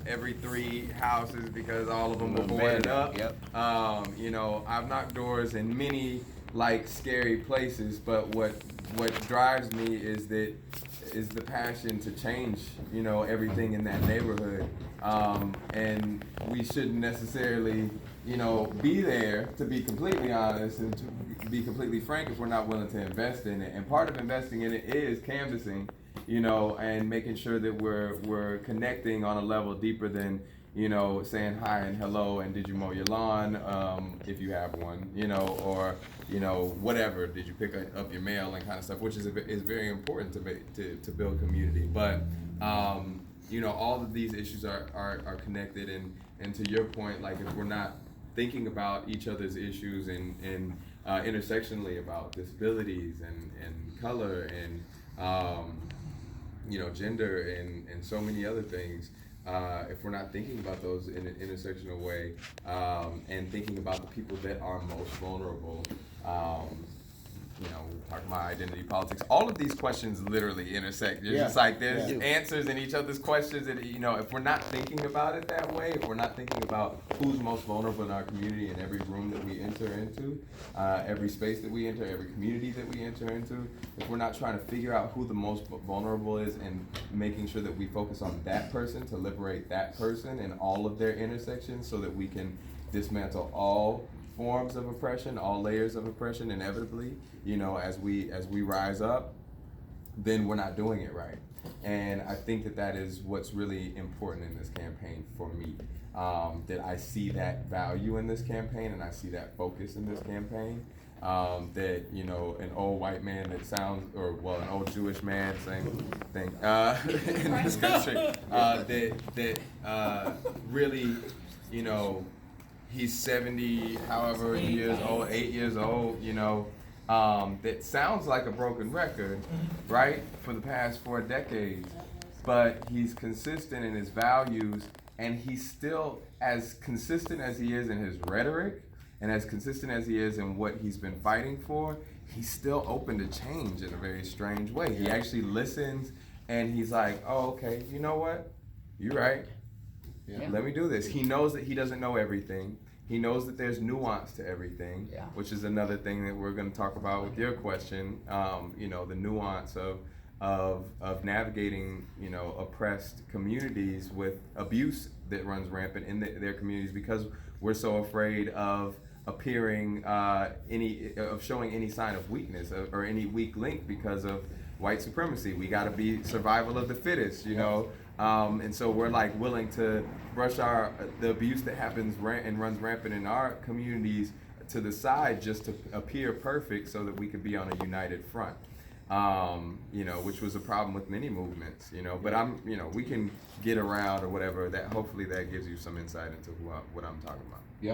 every 3 houses because all of them were boarded up. Yep. You know, I've knocked doors in many like scary places, but what drives me is the passion to change, you know, everything in that neighborhood. And we shouldn't necessarily, you know, be there, to be completely honest and to be completely frank, if we're not willing to invest in it. And part of investing in it is canvassing, you know, and making sure that we're connecting on a level deeper than, you know, saying hi and hello and did you mow your lawn, if you have one, you know, or, you know, whatever, did you pick up your mail and kind of stuff, which is very important to build community. But you know, all of these issues are connected, and to your point, like if we're not thinking about each other's issues and intersectionally about disabilities and color and you know, gender and so many other things, if we're not thinking about those in an intersectional way, and thinking about the people that are most vulnerable, you know, we're talking about identity politics. All of these questions literally intersect. It's just like there's answers in each other's questions, and you know, if we're not thinking about it that way, if we're not thinking about who's most vulnerable in our community in every room that we enter into, every space that we enter, every community that we enter into, if we're not trying to figure out who the most vulnerable is and making sure that we focus on that person to liberate that person and all of their intersections so that we can dismantle all forms of oppression, all layers of oppression inevitably, you know, as we rise up, then we're not doing it right. And I think that is what's really important in this campaign for me, that I see that value in this campaign and I see that focus in this campaign, that, you know, an old white man that sounds, or well, an old Jewish man, same thing, in this country, that really, you know, he's 70, however years old, 8 years old, you know, that sounds like a broken record, right, for the past 4 decades, but he's consistent in his values, and he's still as consistent as he is in his rhetoric, and as consistent as he is in what he's been fighting for. He's still open to change in a very strange way. He actually listens, and he's like, oh, okay, you know what, you're right. Yeah. Let me do this. He knows that he doesn't know everything. He knows that there's nuance to everything, which is another thing that we're going to talk about with your question. You know, the nuance of navigating, you know, oppressed communities with abuse that runs rampant in their communities because we're so afraid of appearing of showing any sign of weakness or any weak link because of white supremacy. We got to be survival of the fittest, you know. And so we're like willing to brush the abuse that happens and runs rampant in our communities to the side just to appear perfect so that we could be on a united front. You know, which was a problem with many movements, you know, but you know, we can get around or whatever that, hopefully that gives you some insight into what I'm talking about.